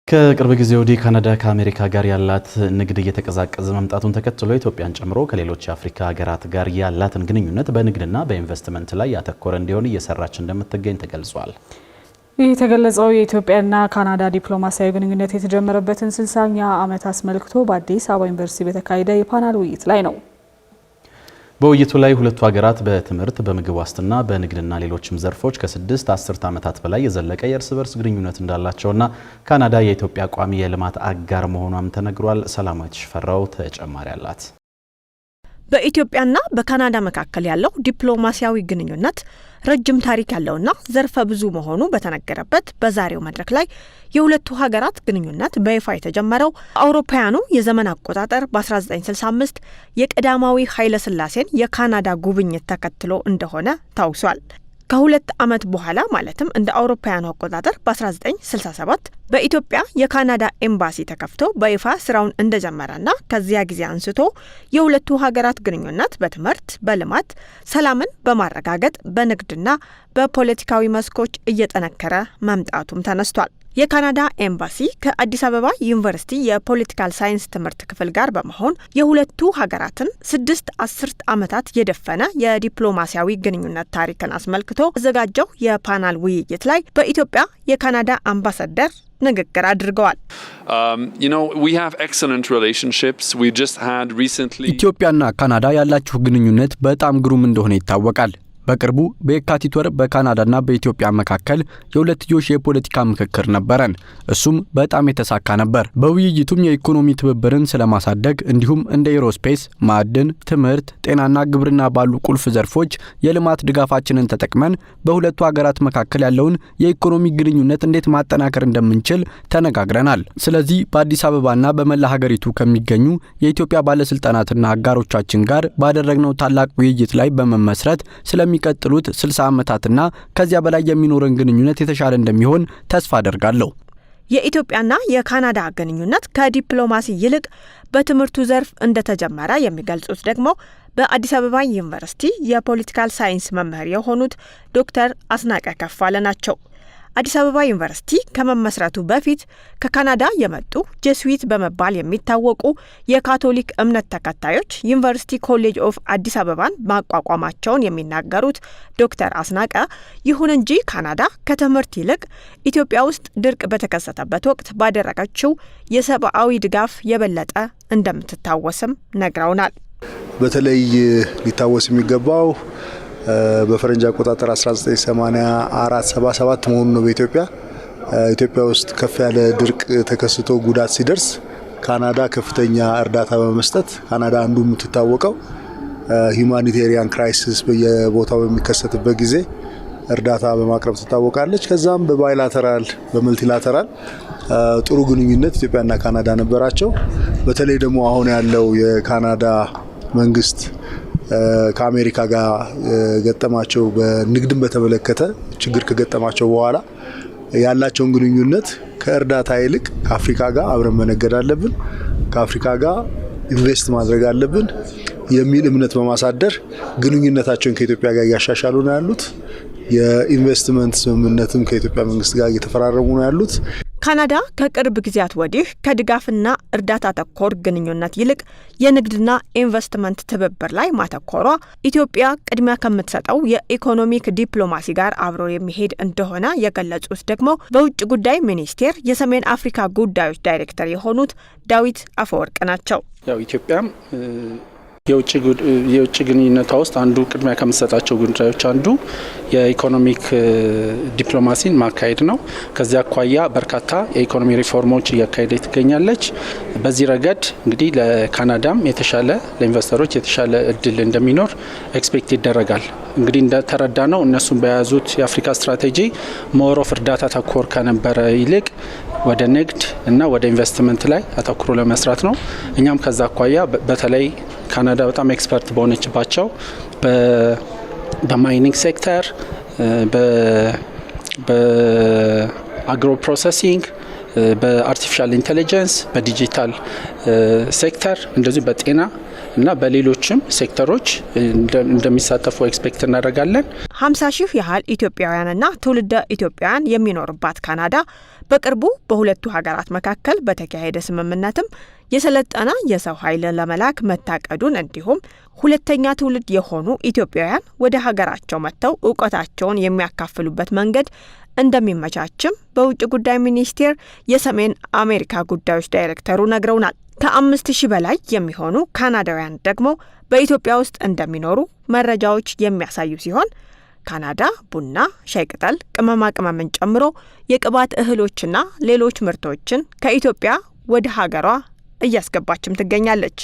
ከቅርብ ጊዜ ወዲህ ካናዳ ከአሜሪካ ጋር ያላት ንግድ እየተቀዛቀዘ መምጣቱን ተከትሎ ኢትዮጵያን ጨምሮ ከሌሎች የአፍሪካ ሀገራት ጋር ያላትን ግንኙነት በንግድና በኢንቨስትመንት ላይ ያተኮረ እንዲሆን እየሰራች እንደምትገኝ ተገልጿል። ይህ የተገለጸው የኢትዮጵያና ካናዳ ዲፕሎማሲያዊ ግንኙነት የተጀመረበትን 60ኛ ዓመት አስመልክቶ በአዲስ አበባ ዩኒቨርሲቲ በተካሄደ የፓናል ውይይት ላይ ነው። በውይይቱ ላይ ሁለቱ ሀገራት በትምህርት፣ በምግብ ዋስትና፣ በንግድና ሌሎችም ዘርፎች ከ6 አስርት ዓመታት በላይ የዘለቀ የእርስ በርስ ግንኙነት እንዳላቸውና ካናዳ የኢትዮጵያ ቋሚ የልማት አጋር መሆኗም ተነግሯል። ሰላማዊት ሽፈራው ተጨማሪ አላት። በኢትዮጵያና በካናዳ መካከል ያለው ዲፕሎማሲያዊ ግንኙነት ረጅም ታሪክ ያለውና ዘርፈ ብዙ መሆኑ በተነገረበት በዛሬው መድረክ ላይ የሁለቱ ሀገራት ግንኙነት በይፋ የተጀመረው አውሮፓውያኑ የዘመን አቆጣጠር በ1965 የቀዳማዊ ኃይለ ሥላሴን የካናዳ ጉብኝት ተከትሎ እንደሆነ ታውሷል። ከሁለት ዓመት በኋላ ማለትም እንደ አውሮፓውያኑ አቆጣጠር በ1967 በኢትዮጵያ የካናዳ ኤምባሲ ተከፍቶ በይፋ ስራውን እንደጀመረና ከዚያ ጊዜ አንስቶ የሁለቱ ሀገራት ግንኙነት በትምህርት፣ በልማት፣ ሰላምን በማረጋገጥ በንግድና በፖለቲካዊ መስኮች እየጠነከረ መምጣቱም ተነስቷል። የካናዳ ኤምባሲ ከአዲስ አበባ ዩኒቨርሲቲ የፖለቲካል ሳይንስ ትምህርት ክፍል ጋር በመሆን የሁለቱ ሀገራትን 6 አስርት ዓመታት የደፈነ የዲፕሎማሲያዊ ግንኙነት ታሪክን አስመልክቶ አዘጋጀው የፓናል ውይይት ላይ በኢትዮጵያ የካናዳ አምባሳደር ንግግር አድርገዋል። ኢትዮጵያና ካናዳ ያላችሁ ግንኙነት በጣም ግሩም እንደሆነ ይታወቃል። በቅርቡ በየካቲት ወር በካናዳና በኢትዮጵያ መካከል የሁለትዮሽ የፖለቲካ ምክክር ነበረን። እሱም በጣም የተሳካ ነበር። በውይይቱም የኢኮኖሚ ትብብርን ስለማሳደግ እንዲሁም እንደ ኤሮስፔስ፣ ማዕድን፣ ትምህርት፣ ጤናና ግብርና ባሉ ቁልፍ ዘርፎች የልማት ድጋፋችንን ተጠቅመን በሁለቱ ሀገራት መካከል ያለውን የኢኮኖሚ ግንኙነት እንዴት ማጠናከር እንደምንችል ተነጋግረናል። ስለዚህ በአዲስ አበባና በመላ ሀገሪቱ ከሚገኙ የኢትዮጵያ ባለስልጣናትና አጋሮቻችን ጋር ባደረግነው ታላቅ ውይይት ላይ በመመስረት የሚቀጥሉት 60 ዓመታትና ከዚያ በላይ የሚኖረን ግንኙነት የተሻለ እንደሚሆን ተስፋ አደርጋለሁ። የኢትዮጵያና የካናዳ ግንኙነት ከዲፕሎማሲ ይልቅ በትምህርቱ ዘርፍ እንደተጀመረ የሚገልጹት ደግሞ በአዲስ አበባ ዩኒቨርሲቲ የፖለቲካል ሳይንስ መምህር የሆኑት ዶክተር አስናቀ ከፋለ ናቸው። አዲስ አበባ ዩኒቨርሲቲ ከመመስረቱ በፊት ከካናዳ የመጡ ጄስዊት በመባል የሚታወቁ የካቶሊክ እምነት ተከታዮች ዩኒቨርሲቲ ኮሌጅ ኦፍ አዲስ አበባን ማቋቋማቸውን የሚናገሩት ዶክተር አስናቀ ይሁን እንጂ ካናዳ ከትምህርት ይልቅ ኢትዮጵያ ውስጥ ድርቅ በተከሰተበት ወቅት ባደረገችው የሰብአዊ ድጋፍ የበለጠ እንደምትታወስም ነግረውናል። በተለይ ሊታወስ የሚገባው በፈረንጅ አቆጣጠር 1984-77 መሆኑ ነው። በኢትዮጵያ ውስጥ ከፍ ያለ ድርቅ ተከስቶ ጉዳት ሲደርስ ካናዳ ከፍተኛ እርዳታ በመስጠት ካናዳ አንዱ የምትታወቀው ሂዩማኒቴሪያን ክራይሲስ በየቦታው በሚከሰትበት ጊዜ እርዳታ በማቅረብ ትታወቃለች። ከዛም በባይላተራል በመልቲላተራል ጥሩ ግንኙነት ኢትዮጵያና ካናዳ ነበራቸው። በተለይ ደግሞ አሁን ያለው የካናዳ መንግስት ከአሜሪካ ጋር ገጠማቸው በንግድን በተመለከተ ችግር ከገጠማቸው በኋላ ያላቸውን ግንኙነት ከእርዳታ ይልቅ ከአፍሪካ ጋር አብረን መነገድ አለብን፣ ከአፍሪካ ጋር ኢንቨስት ማድረግ አለብን የሚል እምነት በማሳደር ግንኙነታቸውን ከኢትዮጵያ ጋር እያሻሻሉ ነው ያሉት። የኢንቨስትመንት ስምምነትም ከኢትዮጵያ መንግስት ጋር እየተፈራረሙ ነው ያሉት። ካናዳ ከቅርብ ጊዜያት ወዲህ ከድጋፍና እርዳታ ተኮር ግንኙነት ይልቅ የንግድና ኢንቨስትመንት ትብብር ላይ ማተኮሯ ኢትዮጵያ ቅድሚያ ከምትሰጠው የኢኮኖሚክ ዲፕሎማሲ ጋር አብሮ የሚሄድ እንደሆነ የገለጹት ደግሞ በውጭ ጉዳይ ሚኒስቴር የሰሜን አፍሪካ ጉዳዮች ዳይሬክተር የሆኑት ዳዊት አፈወርቅ ናቸው። ኢትዮጵያም የውጭ ግንኙነቷ ውስጥ አንዱ ቅድሚያ ከምትሰጣቸው ጉዳዮች አንዱ የኢኮኖሚክ ዲፕሎማሲን ማካሄድ ነው። ከዚያ አኳያ በርካታ የኢኮኖሚ ሪፎርሞች እያካሄደ ትገኛለች። በዚህ ረገድ እንግዲህ ለካናዳም የተሻለ ለኢንቨስተሮች የተሻለ እድል እንደሚኖር ኤክስፔክት ይደረጋል። እንግዲህ እንደተረዳ ነው እነሱም በያዙት የአፍሪካ ስትራቴጂ ሞር ኦፍ እርዳታ ተኮር ከነበረ ይልቅ ወደ ንግድ እና ወደ ኢንቨስትመንት ላይ አተኩሮ ለመስራት ነው። እኛም ከዛ አኳያ በተለይ ካናዳ በጣም ኤክስፐርት በሆነችባቸው በማይኒንግ ሴክተር፣ በአግሮ ፕሮሰሲንግ፣ በአርቲፊሻል ኢንቴሊጀንስ፣ በዲጂታል ሴክተር እንደዚሁ በጤና እና በሌሎችም ሴክተሮች እንደሚሳተፉ ኤክስፔክት እናደርጋለን። 50 ሺህ ያህል ኢትዮጵያውያንና ትውልደ ኢትዮጵያውያን የሚኖርባት ካናዳ በቅርቡ በሁለቱ ሀገራት መካከል በተካሄደ ስምምነትም የሰለጠነ የሰው ኃይል ለመላክ መታቀዱን እንዲሁም ሁለተኛ ትውልድ የሆኑ ኢትዮጵያውያን ወደ ሀገራቸው መጥተው ዕውቀታቸውን የሚያካፍሉበት መንገድ እንደሚመቻችም በውጭ ጉዳይ ሚኒስቴር የሰሜን አሜሪካ ጉዳዮች ዳይሬክተሩ ነግረውናል። ከ5000 በላይ የሚሆኑ ካናዳውያን ደግሞ በኢትዮጵያ ውስጥ እንደሚኖሩ መረጃዎች የሚያሳዩ ሲሆን ካናዳ ቡና፣ ሻይ ቅጠል፣ ቅመማ ቅመምን ጨምሮ የቅባት እህሎችና ሌሎች ምርቶችን ከኢትዮጵያ ወደ ሀገሯ እያስገባችም ትገኛለች።